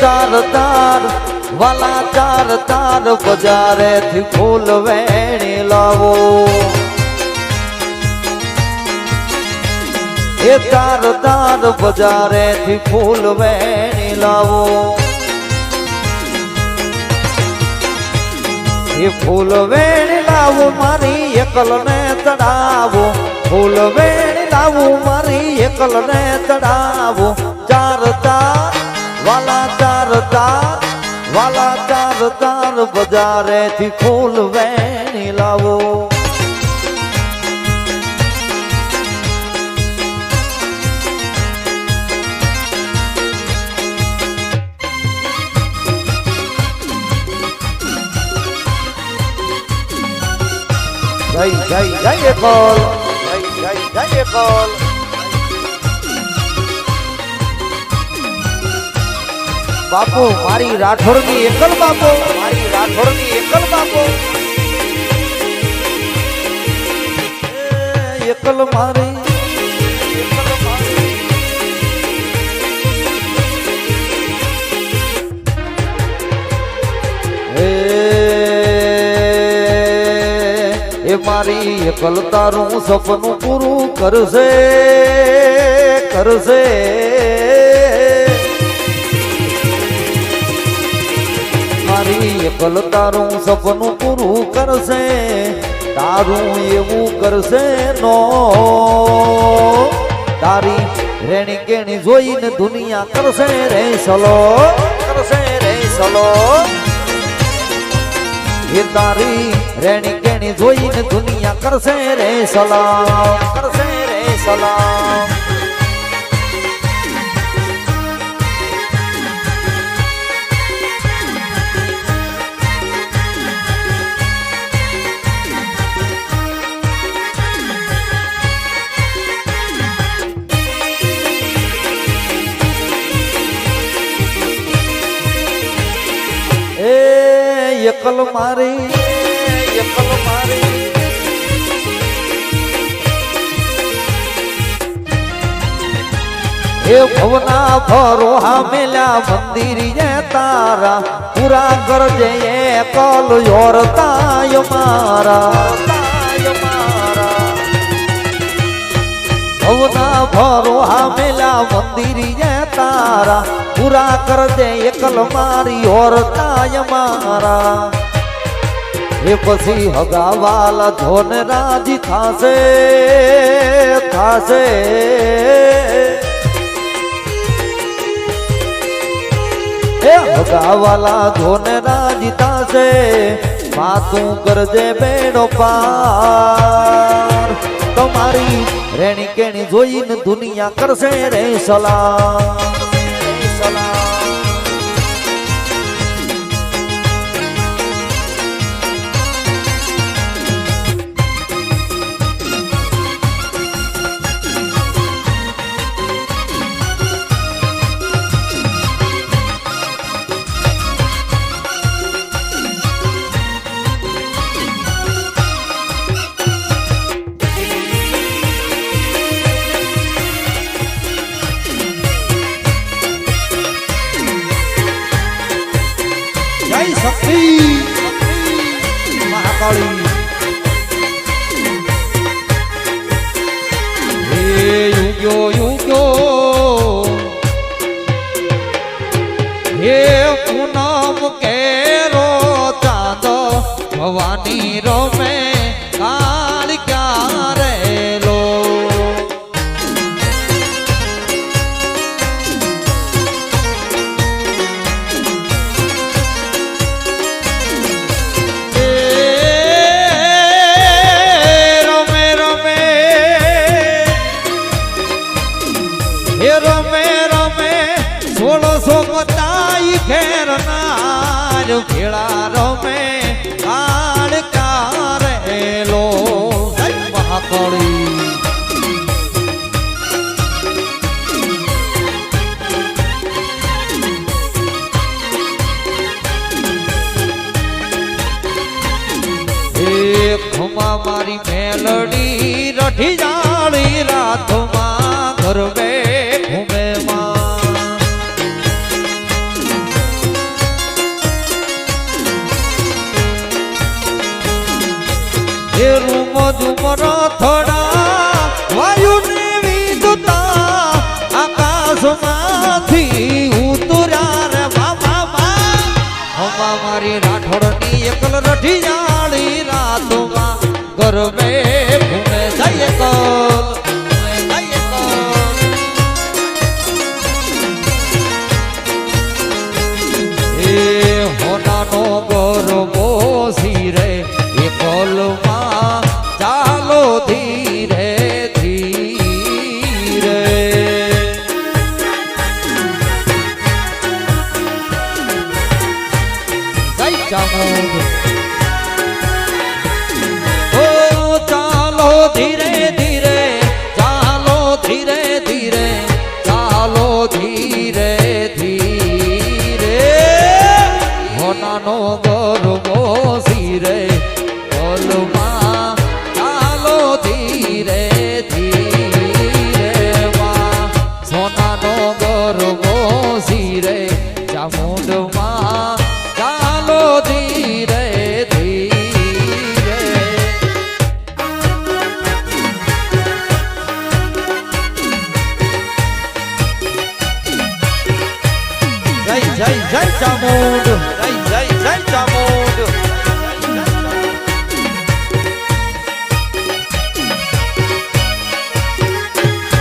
તાર તાર વાલા તાર તાર બજારે થી ફૂલ વેણી લાવો એ તાર તાર બજારે થી ફૂલ વેણી લાવો એ ફૂલ વેણી લાવો મારી એકલ ને ચડાવો ફૂલ વેણી લાવો મારી એકલ ને ચડાવો ચાર તાર વાલા તાર તાર વાલા તાર તાર બજારે થી ફૂલ વેણી લાવો જય જય જય કોલ જય જય જય કોલ બાપુ મારી રાઠોડની એકલ બાપુ મારી રાઠોડની એકલ બાપુ એકલ મારી એ મારી એકલ તારું સપનું પૂરું કરશે કરશે મારી એકલ તારું સપનું પૂરું કરશે તારું એવું કરશે નો તારી રેણી કેણી જોઈને દુનિયા કરશે રે સલો કરશે રે સલો એ તારી રેણી કેણી જોઈને દુનિયા કરશે રે સલામ કરશે રે સલામ એકલ મારી એકલ મારી એ ભવના ભરોહા મેલ્યા મંદિર તારા પૂરા કરજે એકલ યોરતાય મારા ભવના ભરોહા મેલ્યા મંદિર તારા પૂરા કરજે એકલ મારી ઓરતાય મારા એ પછી હગાવાલા ધોન રાજી થાશે થાશે એ હગાવાલા ધોન રાજી થાશે માતું કરજે બેડો પાર તમારી રેણી કેણી જોઈને દુનિયા કરશે રે સલામ શક્તિ મહાકાળી હે યુગ્યો યુગ્યો હે પૂનમ કેરો ચાંદ ભવાની રમે કાળ ક્યારે લો ખેર નાજ ભેળા રમે કાળ કારેલો મહાકાળી ખમા મારી મેલડી રઠી જાળી રાતમાં ગરબે ઘૂમે માં અમર થોડા વાયુને વિદુતા આકાશમાંથી ઉતર્યા રે બાબા હવા મારી રાઠોડની એકલ રઠી જાળી રાતોમાં ગરબે ઘૂમે જાય કલ હોનાનો ગરબો સિરે એ કોલમાં ચાલો ધીરે ધીરે જય ચામુંડ ઓ ચાલો ધીરે ધીરે ચાલો ધીરે ધીરે ચાલો ધીરે હોનાનો ગરબો સિરે કોલમાં ચાલો ધીરે ધીરે સોનાનો ગરબો સિરે ચામુંડમાં ચાલો ધીરે ધીરે જય જય જય ચામુંડ જય જય ચામુંડ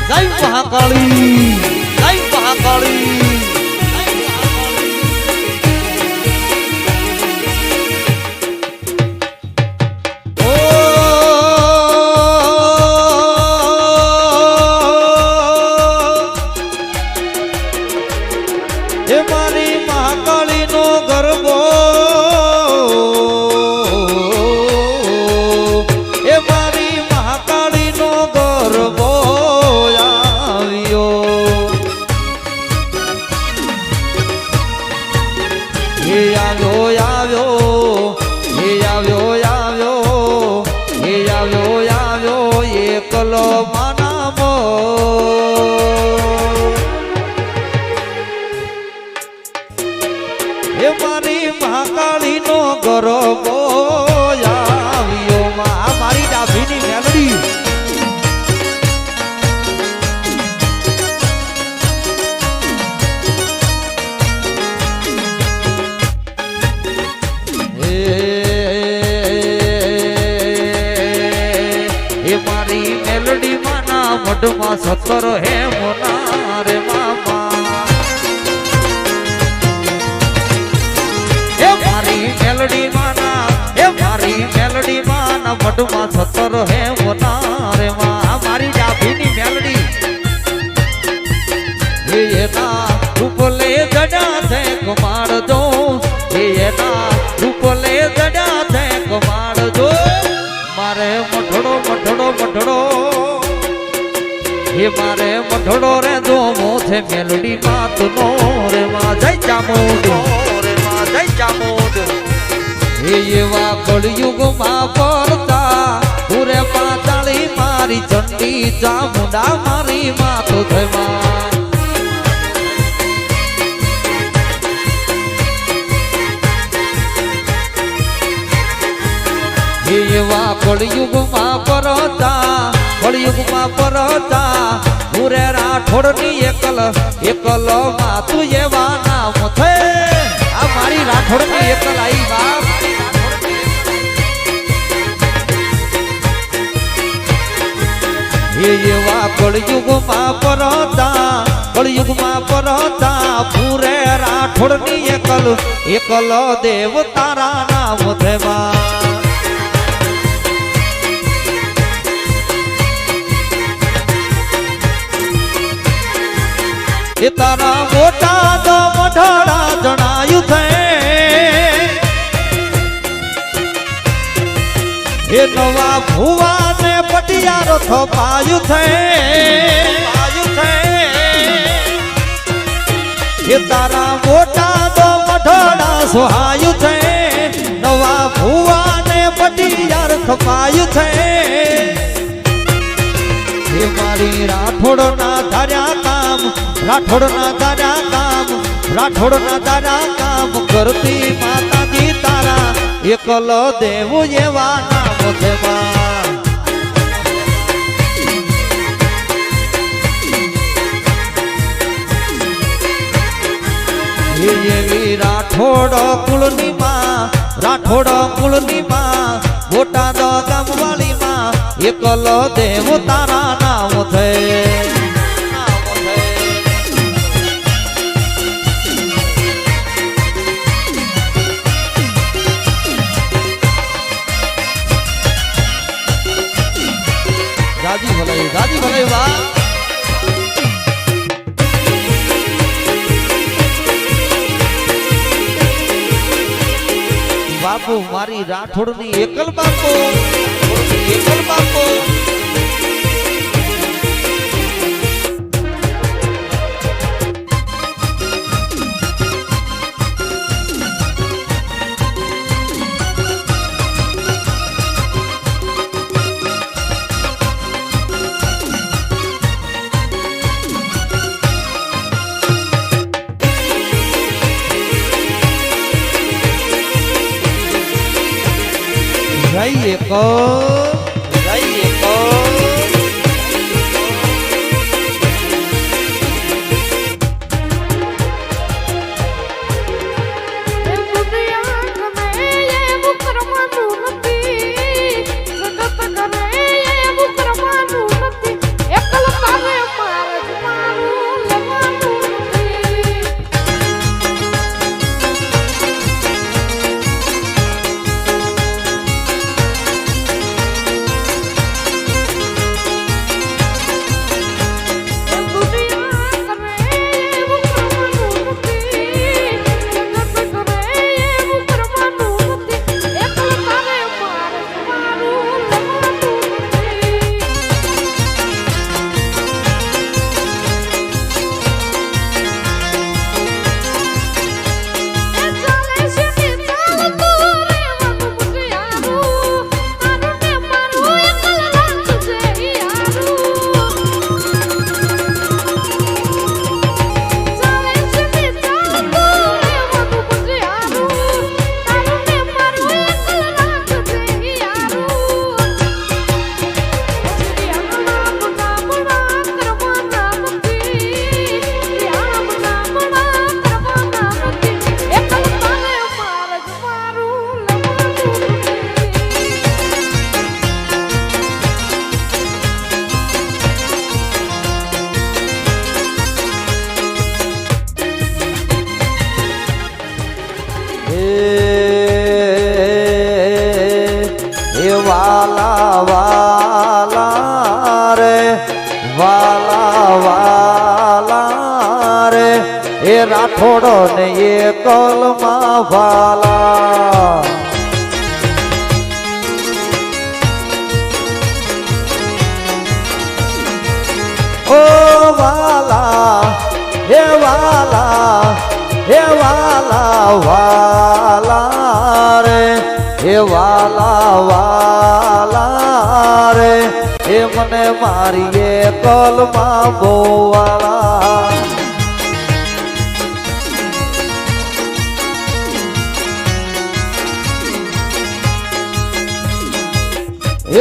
જય મહાકાળી જય મહાકાળી એ મારી મહાકાળીનો ગરબો એ મારી મહાકાળીનો ગરબો આવ્યો એ આવ્યો આવ્યો એ આવ્યો આવ્યો એ આવ્યો આવ્યો એકલો માનામો એ મારી મહાકાળીનો ગરબો આવ્યો મારી ડાભીની મેલડી એ મારી મેલડી માના મઢમાં સતર હે મોના રે મામા મેલડી માના એ મારી મેલડી માના મઢમાં સતર હે મોનારે માં મારી ડાભીની મેલડી એના રૂપલે જડા છે કમાડજો એના રૂપલે જડા છે કમાડજો મારે મઢડો મઢડો મઢડો એ મારે મઢડો રે જો મોથે મેલડી માતનો રે માં જય ચામુંડ રે માં જય ચામુંડ એવા કળયુગમાં પડતા પૂરે પાતાળી મારી ચંડી ચામુંડા મારી માતો થમાં એવા કળયુગમાં પડતા પૂરે રાઠોડની એકલ એકલ માં તું એવા નામ થે આ મારી રાઠોડની એકલ આઈ બાપ એવા કળયુગમાં પડતા પૂરે રાઠોડની એકલ એકલ દેવ તારા નામ થેમાં એ તારા મોટા તો મઢડા જણાયું છે એ નવા ભુવા ને પટિયારો થપાયું છે એ તારા મોટા તો મઢડા સોહાયું છે નવા ભુવા ને પટિયાર થપાયું છે એ મારી રાઠોડના ધાર્યા કામ રાઠોડના તારા કામ કરતી માતાજી તારા એકલ દેવ એવા નામ છે માં એવી રાઠોડ કુળની માં, રાઠોડ કુળની માં, બોટાદ ગામવાળી માં, એકલ દેવ તારા નામ છે. દાદી ભલે વાહ. બાપુ મારી રાઠોડની એકલ બાપુ, એકલ બાપુ. જઈએ કો, જઈએ કો. વાલા વાલા રે, વાલા વાલા રે, એ રાઠોડ ને એ કલમાં વાલા. ઓ વાલા હે વાલા, હે વાલા વાલા રે, હે વાલા વાલા રે, એ મને મારી કલમાં બોવાલા.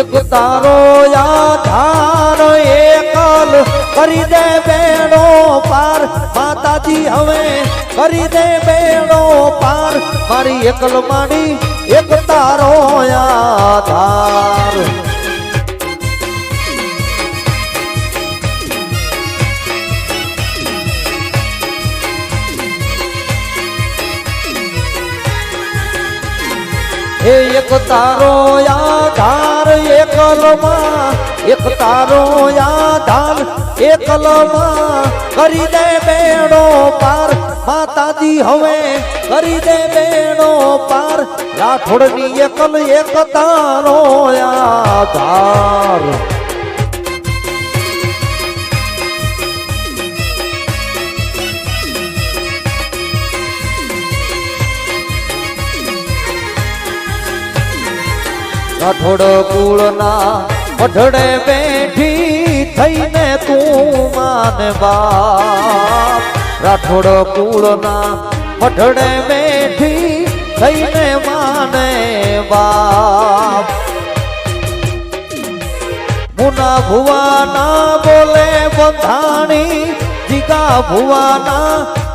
એક તારો આધાર એકલ કરી દે બેડો પાર, માતાજી હવે કરી દે બેડો પાર, મારી એકલ માડી એક તારો આધાર. એક તારો આધાર એકલમાં, એક તારો આધાર એકલમાં કરી દે બેડો પાર, માતાજી હવે કરી દે બેડો પાર, રાઠોડની એકલ એક તારો આધાર. રાઠોડ કુળના મઢડે બેઠી થઈને તું માને બાપ, રાઠોડ કુળના મઢડે બેઠી થઈને માને બાપ. મુના ભુવાના બોલે બંધાણી, જીગા ભુવાના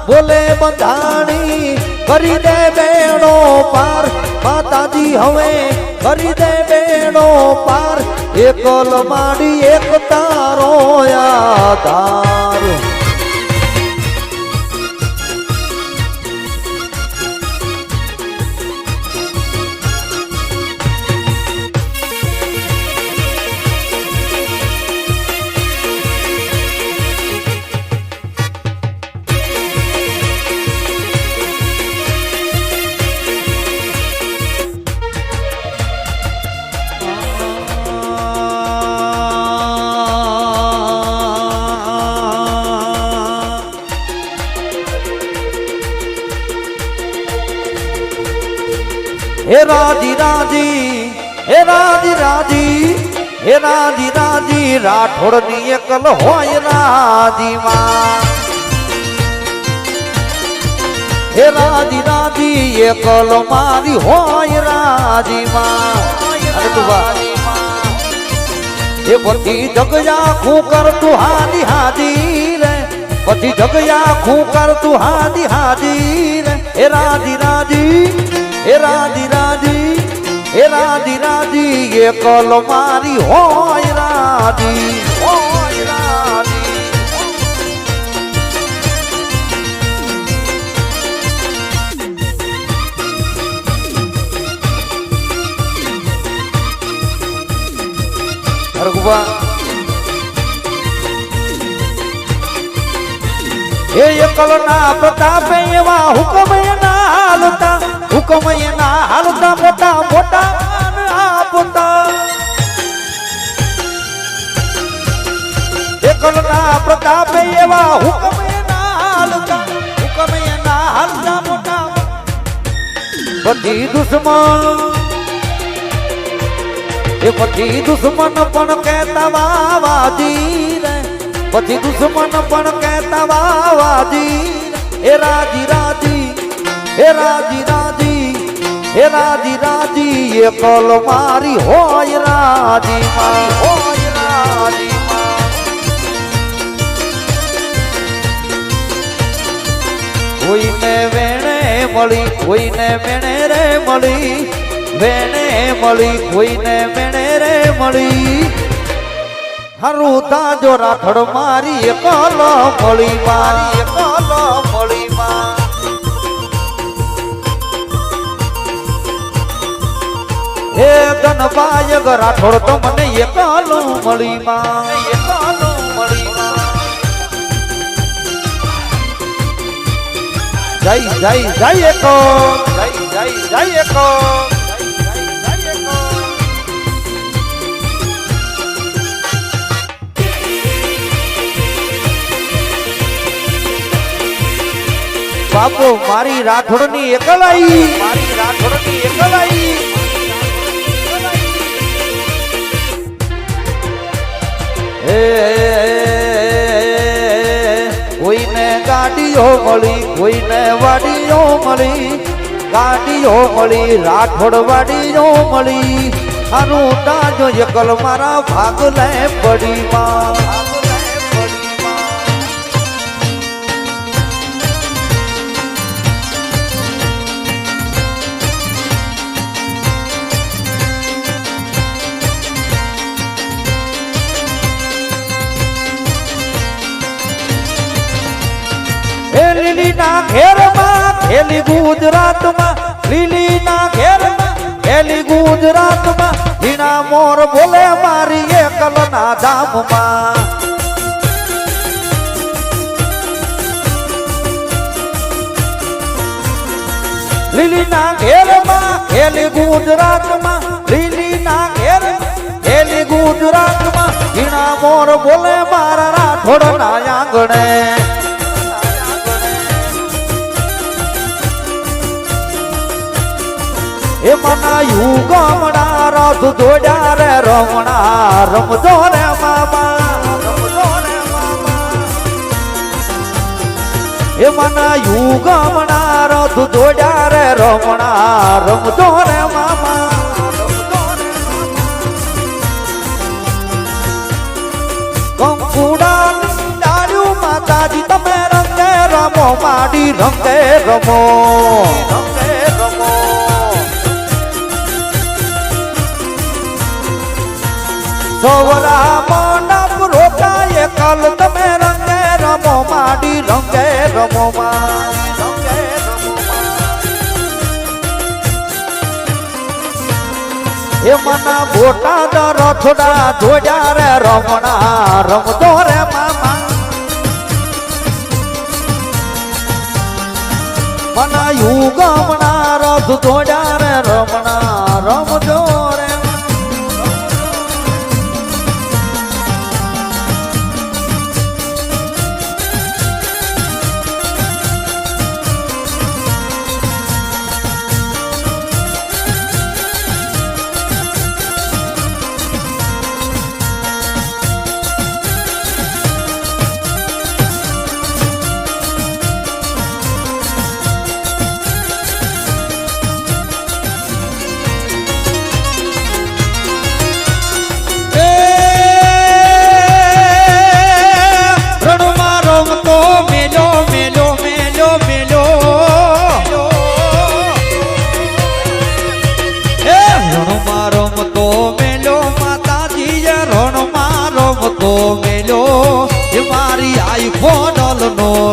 બોલે બંધાણી કરી દે બેડો પાર માતાજી હવે કરી દે બેડો પાર એકલ માડી એક તારો આધાર हे राजी राजी हे राजी राजी हे राजी राजी राठोड़नी एकल होय राजी मां हे राजी राजी एकल मारी होय राजी मां अरे तू वाली मां हे पति जगया खूकर तू हादी हादी रे पति जगया खूकर तू हादी हादी रे हे राजी राजी हे राजी राजी हे राजी राजी ये कल मारी होय राजी होय राजी रघुवा ये कल ना प्रताप एवा हुक्म ना हालता हुक्म ना हालता मोटा मोटा आपता एकल ना प्रताप एवा हुक्म ना हालता हुक्म ना हालता मोटा पति दुश्मन ये पति दुश्मन पण कहता वावाजी रे पति दुश्मन पण कहता वावाजी ए राजी राजी हे राजी राजी हे राजी राजी ये कल मारी होय राजी मां होय राजी मां कोई ने वेणे मળી कोई ने वेणे रे मળી वेणे मળી कोई ने वेणे रे मળી हरू ताजो राठड़ मारी कल मળી मारी कल मળી मां हे धनबाय राठोड़ तो मने ये कालो मળી मां ये कालो मળી मां जय जय जय को जय जय जय को बापू मारी राठोड़नी एकलाई मारी राठोड़नी एकलाई कोई ने गाड़ियों मળી कोई ने वाड़ियों मળી गाड़ियों मળી राठोड़ वाड़ियों मળી हारू ताजो एकल मारा भाग ले पड़ी मां લીલી ના ઘેર માં ખેલી ગુજરાત માં લીલી ના ઘેર માં ખેલી ગુજરાત માં ઝીણા મોર બોલે મારી એકલ ના ધામ માં લીલી ના ઘેર માં ખેલી ગુજરાત માં લીલી ના ઘેર ખેલી ગુજરાત માં ઝીણા મોર બોલે મારા રાઠોડ ના આંગણે એ મના યુગમણા રથ દોડ્યા રે રમણા રમજો રે મામા રમજો રે મામા એ મના યુગમણા રથ દોડ્યા રે રમણા રમજો રે મામા કંકુડા ડાળ્યું માતાજી તમે રંગે રમો રમો માડી રંગે રમો રંગે રમો સવરા મંડપ રોકાય કલ તમે રંગે રમો માડી રંગે રમો રંગે રમો એ મના બોટા દ રથડા ધોડ્યા રે રમણા રમતો રે મામા મના યુગમણા રથ ધોડ્યા રે રમણા રમજો રે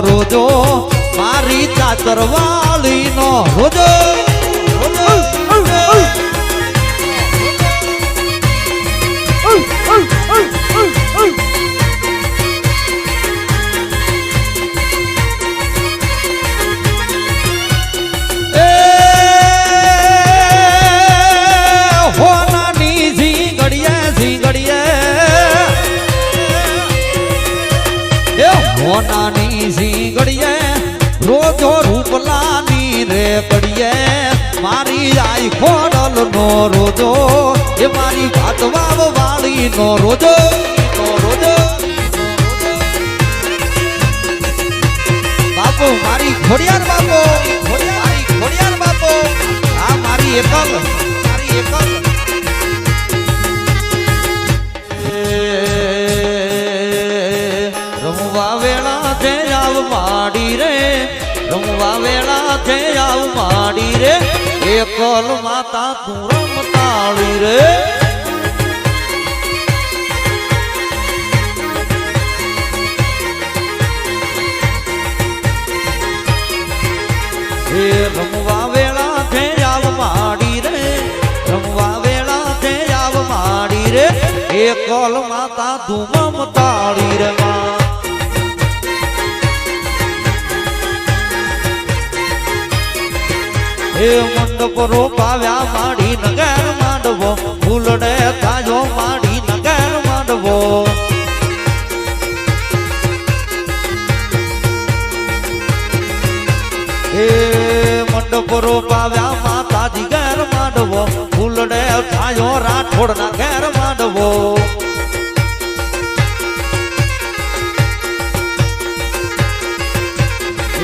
રોજો મારી ચાતરવાળી નો રોજો હોનાની ઝીંગડીએ હોનાની ઝીંગડીએ રોજો રૂપલાની રે કડીએ મારી આઈ ખોડલ નો રોજો એ મારી ભાતવાવ વાળી નો રોજો બાપુ મારી ખોડિયાર બાપુ મારી ખોડિયાર બાપુ આ મારી એકલ રમવા વેળા છે આવ માડી રે રમવા વેળા છે આવ માડી રે એકલ માતા તું રમતાળી રે રમવા વેળા છે આવ માડી રે રમવા વેળા છે આવ માડી રે એકલ માતા તું મમતાળી રે માં એ મંડપ રોપાવ્યા માડી નગર માંડવો ફૂલડે થાજો માડી નગર માંડવો એ મંડપ રોપાવ્યા માતાજી ઘર માંડવો ફૂલડે થાજો રાઠોડ ના ઘર માંડવો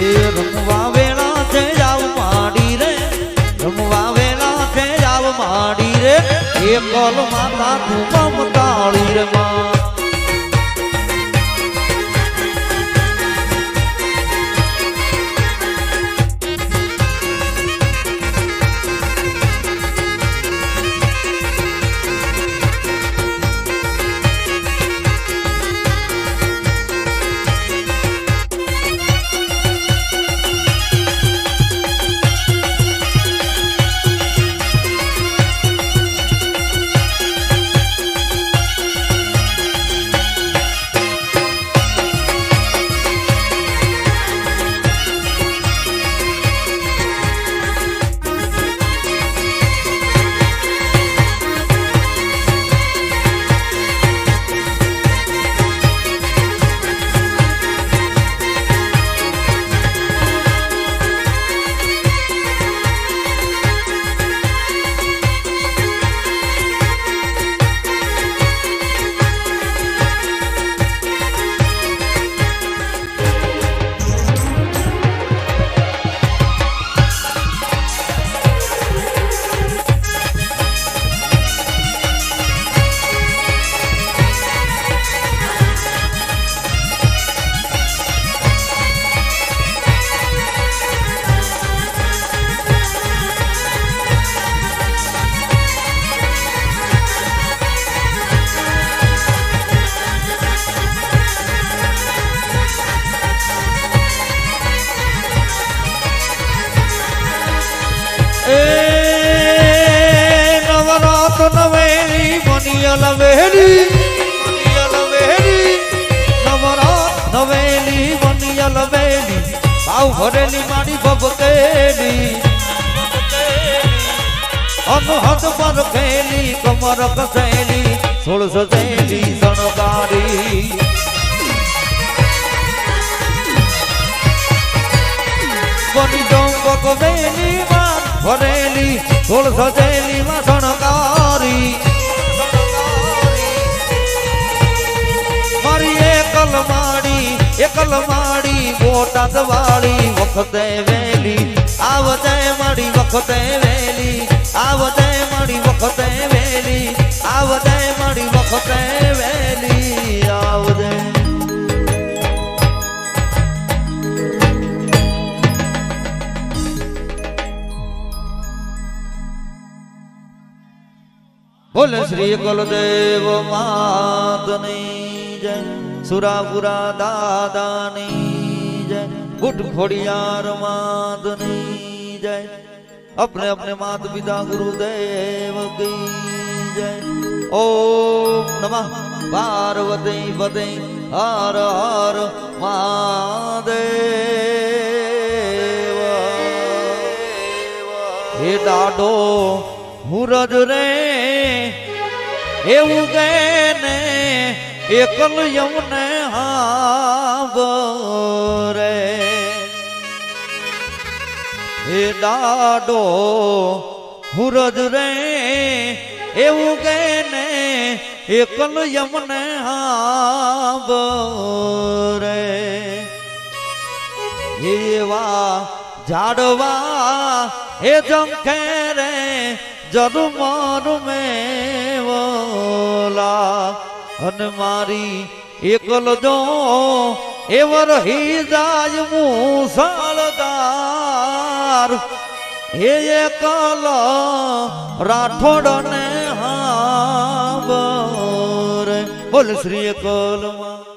એ રમવા વેળા છે જાવ માડી રે રમવા વેળા છે જાવ માડી રે એકલ માતા તું મમતાળી રે માં અલવેલી નવરા નવેલી મની અલવેલી ભાવ ભરેલી મારી ભબકેલી અનહદ પર ખેલી કમર કસેલી સોળ સજેલી શણગારી બની ચંપક વેલી માં ભરેલી સોળ સજેલી માં શણગારી મારી એકલ માડી બોટાદ વાળી વખતે વેલી આવજે મારી વખતે વેલી આવજે મારી વખતે વેલી આવજે મારી વખતે વેલી આવજે બોલે શ્રી કુલદેવ માતની જય સુરાપુરા દાદાની જય ગુટ ખોડિયાર માતની જય अपने अपने मात पिता गुरुदेव की जय ओम नमः पार्वती पते हर हर महादेव हे डाडो हुरज रे એવું કે ને એકલ યમને હાવરે હે ડાડો હુરજ રે એવું કે ને એકલ યમને હાવરે એવા ઝાડવા હે જંખે રે જરમર મેવલા અને મારી એકલ જો એવર હી જાય મુસળદાર હે એકલ રાઠોડ ને હાવર બોલ શ્રી એકલ માં